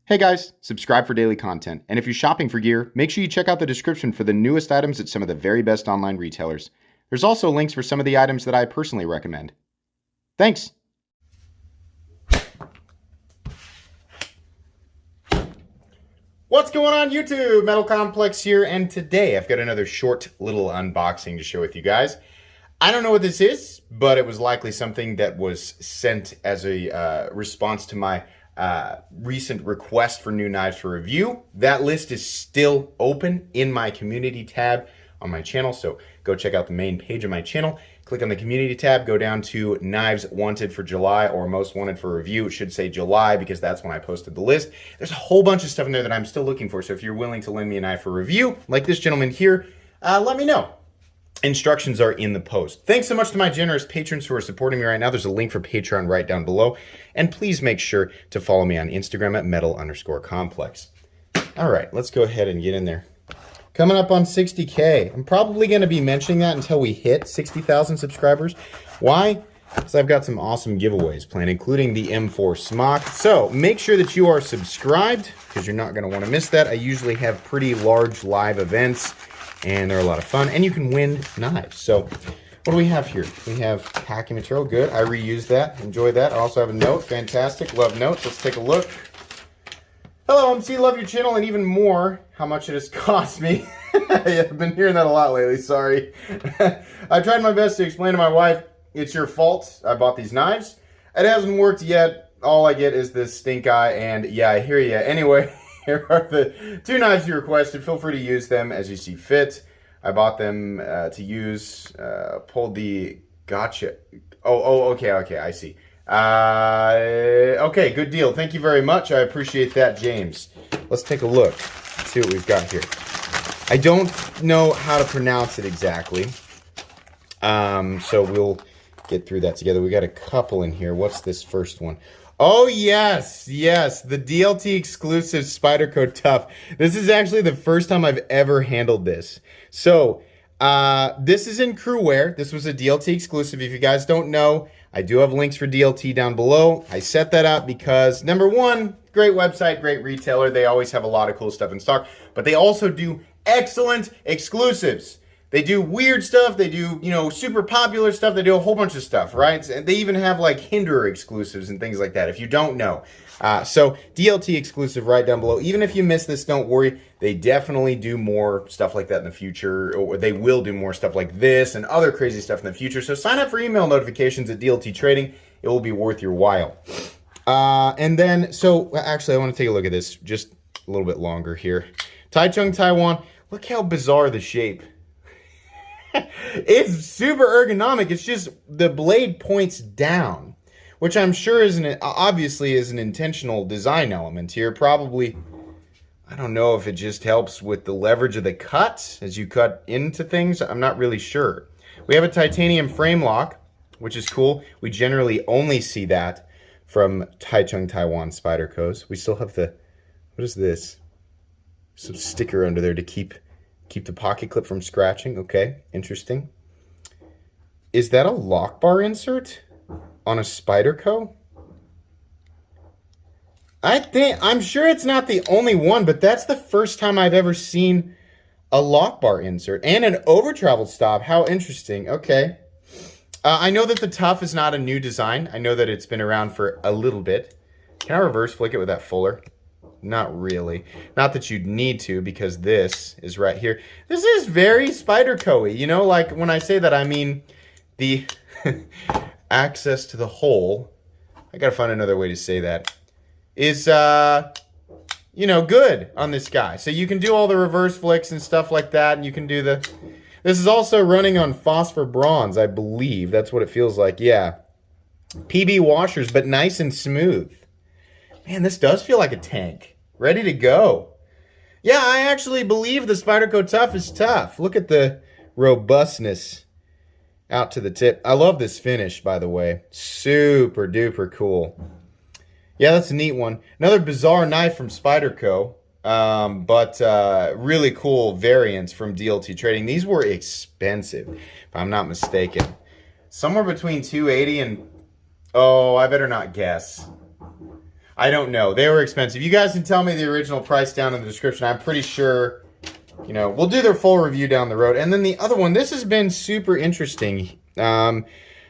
Hey guys, subscribe for daily content. And if you're shopping for gear, make sure you check out the description for the newest items at some of the very best online retailers. There's also links for some of the items that I personally recommend. Thanks! What's going on YouTube? Metal Complex here, and today I've got another short little unboxing to share with you guys. I don't know what this is, but it was likely something that was sent as a response to my recent request for new knives for review. That list is still open in my community tab on my channel, so go check out the main page of my channel, click on the community tab, go down to knives wanted for July or most wanted for review. It should say July because that's when I posted the list. There's a whole bunch of stuff in there that I'm still looking for, so if you're willing to lend me a knife for review like this gentleman here, let me know. Instructions are in the post. Thanks so much to my generous patrons who are supporting me right now. There's a link for Patreon right down below. And please make sure to follow me on Instagram at metal_complex. All right, let's go ahead and get in there. Coming up on 60K. I'm probably going to be mentioning that until we hit 60,000 subscribers. Why? Because I've got some awesome giveaways planned, including the M4 Smock. So make sure that you are subscribed because you're not going to want to miss that. I usually have pretty large live events, and they're a lot of fun, and you can win knives. So what do we have here? We have packing material. Good. I reused that. Enjoy that. I also have a note. Fantastic. Love notes. Let's take a look. Hello, MC. Love your channel, and even more, how much it has cost me. I've been hearing that a lot lately. Sorry. I tried my best to explain to my wife, it's your fault I bought these knives. It hasn't worked yet. All I get is this stink eye, and yeah, I hear you. Anyway, here are the two knives you requested. Feel free to use them as you see fit. I bought them to use, pulled the Goccia. Okay, I see. Okay, good deal. Thank you very much. I appreciate that, James. Let's take a look. Let's see what we've got here. I don't know how to pronounce it exactly. So we'll get through that together. We got a couple in here. What's this first one? Oh, yes, the DLT exclusive Spyderco Tuff. This is actually the first time I've ever handled this. So, this is in crew wear. This was a DLT exclusive. If you guys don't know, I do have links for DLT down below. I set that up because, number one, great website, great retailer. They always have a lot of cool stuff in stock, but they also do excellent exclusives. They do weird stuff, they do, super popular stuff, they do a whole bunch of stuff, right? And they even have like Hinderer exclusives and things like that, if you don't know. So DLT exclusive right down below. Even if you miss this, don't worry. They definitely do more stuff like that in the future, or they will do more stuff like this and other crazy stuff in the future. So sign up for email notifications at DLT Trading. It will be worth your while. And then, actually I want to take a look at this just a little bit longer here. Taichung, Taiwan. Look how bizarre the shape. It's super ergonomic. It's just the blade points down, which I'm sure obviously is an intentional design element here. Probably, I don't know if it just helps with the leverage of the cut as you cut into things. I'm not really sure. We have a titanium frame lock, which is cool. We generally only see that from Taichung, Taiwan Spydercos. We still have what is this? Some sticker under there to keep the pocket clip from scratching. Okay, interesting. Is that a lock bar insert on a Spyderco? I'm sure it's not the only one, but that's the first time I've ever seen a lock bar insert and an over travel stop. How interesting. Okay. I know that the Tuff is not a new design. I know that it's been around for a little bit. Can I reverse flick it with that fuller? Not really. Not that you'd need to, because this is right here. This is very Spyderco-y. Like when I say that, I mean the access to the hole. I gotta find another way to say that. Is, good on this guy. So you can do all the reverse flicks and stuff like that, and you can do This is also running on phosphor bronze, I believe. That's what it feels like, yeah. PB washers, but nice and smooth. Man, this does feel like a tank. Ready to go. Yeah, I actually believe the Spyderco Tuff is tough. Look at the robustness out to the tip. I love this finish, by the way. Super duper cool. Yeah, that's a neat one. Another bizarre knife from Spyderco, but really cool variants from DLT Trading. These were expensive, if I'm not mistaken. Somewhere between $280 and, oh, I better not guess. I don't know. They were expensive. You guys can tell me the original price down in the description. I'm pretty sure, you know, we'll do their full review down the road. And then the other one, this has been super interesting.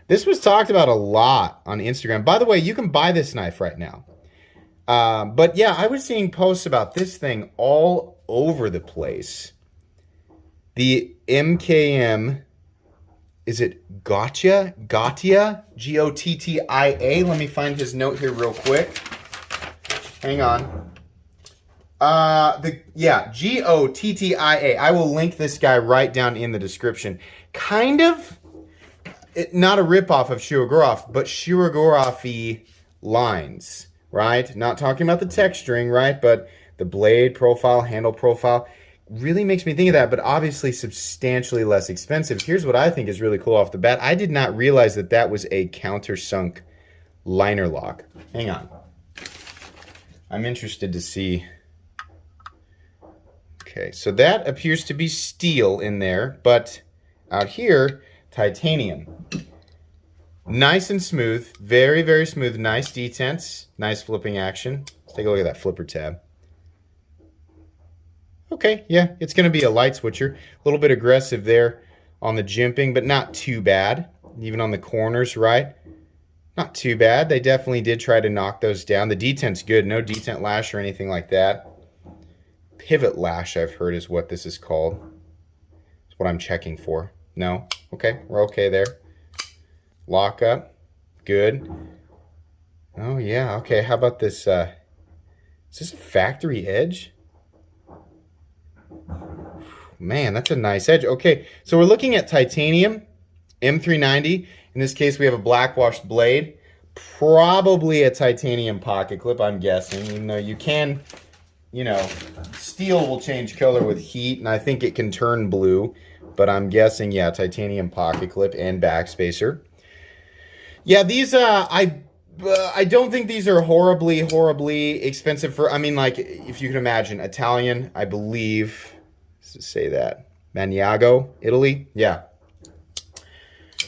This was talked about a lot on Instagram. By the way, you can buy this knife right now. But yeah, I was seeing posts about this thing all over the place. The MKM, is it Goccia? Gottia? G-O-T-T-I-A. Let me find his note here real quick. Hang on. G-O-T-T-I-A. I will link this guy right down in the description. Kind of, not a ripoff of Shirogorov, but Shirogorov-y lines, right? Not talking about the texturing, right? But the blade profile, handle profile, really makes me think of that, but obviously substantially less expensive. Here's what I think is really cool off the bat. I did not realize that that was a countersunk liner lock. Hang on. I'm interested to see. Okay, so that appears to be steel in there, but out here, titanium. Nice and smooth, very, very smooth, nice detents, nice flipping action. Let's take a look at that flipper tab. Okay, yeah, it's going to be a light switcher. A little bit aggressive there on the jimping, but not too bad. Even on the corners, right? Not too bad. They definitely did try to knock those down. The detent's good. No detent lash or anything like that. Pivot lash, I've heard, is what this is called. That's what I'm checking for. No? Okay, we're okay there. Lock up. Good. Oh, yeah. Okay, how about this? Is this a factory edge? Man, that's a nice edge. Okay, so we're looking at titanium, M390. In this case, we have a black washed blade. Probably a titanium pocket clip, I'm guessing. Even though you can, you know, steel will change color with heat, and I think it can turn blue. But I'm guessing, yeah, titanium pocket clip and backspacer. Yeah, these, I don't think these are horribly expensive for, I mean, like, if you can imagine, Italian, I believe, to say that, Maniago, Italy, yeah.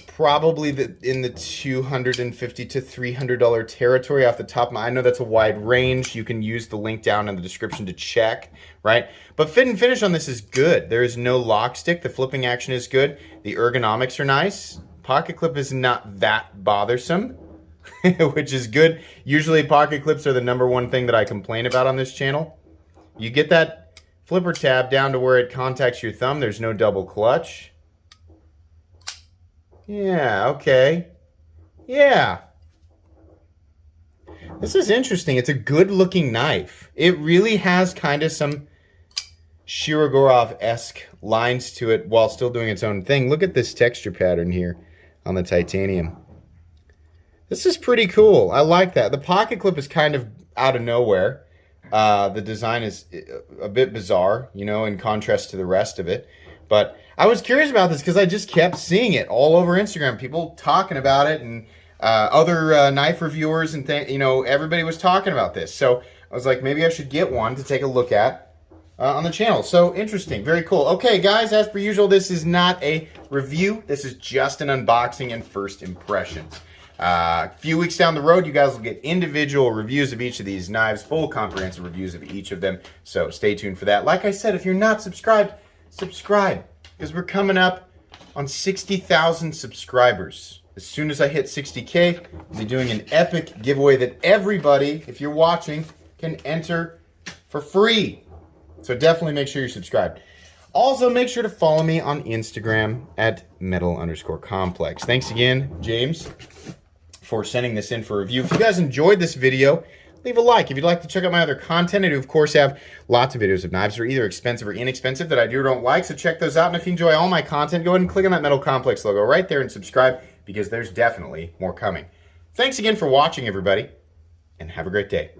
Probably in the $250 to $300 territory off the top of my, I know that's a wide range. You can use the link down in the description to check, right? But fit and finish on this is good. There is no lock stick. The flipping action is good. The ergonomics are nice. Pocket clip is not that bothersome, which is good. Usually pocket clips are the #1 thing that I complain about on this channel. You get that flipper tab down to where it contacts your thumb. There's no double clutch. Yeah, okay. Yeah. This is interesting. It's a good looking knife. It really has kind of some Shirogorov-esque lines to it while still doing its own thing. Look at this texture pattern here on the titanium. This is pretty cool. I like that. The pocket clip is kind of out of nowhere. The design is a bit bizarre, you know, in contrast to the rest of it. But I was curious about this because I just kept seeing it all over Instagram. People talking about it, and other knife reviewers and you know, everybody was talking about this. So I was like, maybe I should get one to take a look at on the channel. So interesting, very cool. Okay, guys, as per usual, this is not a review. This is just an unboxing and first impressions. A few weeks down the road, you guys will get individual reviews of each of these knives, full comprehensive reviews of each of them. So stay tuned for that. Like I said, if you're not subscribed, subscribe, because we're coming up on 60,000 subscribers. As soon as I hit 60K, I'll be doing an epic giveaway that everybody, if you're watching, can enter for free. So definitely make sure you're subscribed. Also, make sure to follow me on Instagram at metal_complex. Thanks again, James, for sending this in for review. If you guys enjoyed this video, leave a like. If you'd like to check out my other content, I do, of course, have lots of videos of knives that are either expensive or inexpensive that I do or don't like, so check those out. And if you enjoy all my content, go ahead and click on that Metal Complex logo right there and subscribe, because there's definitely more coming. Thanks again for watching, everybody, and have a great day.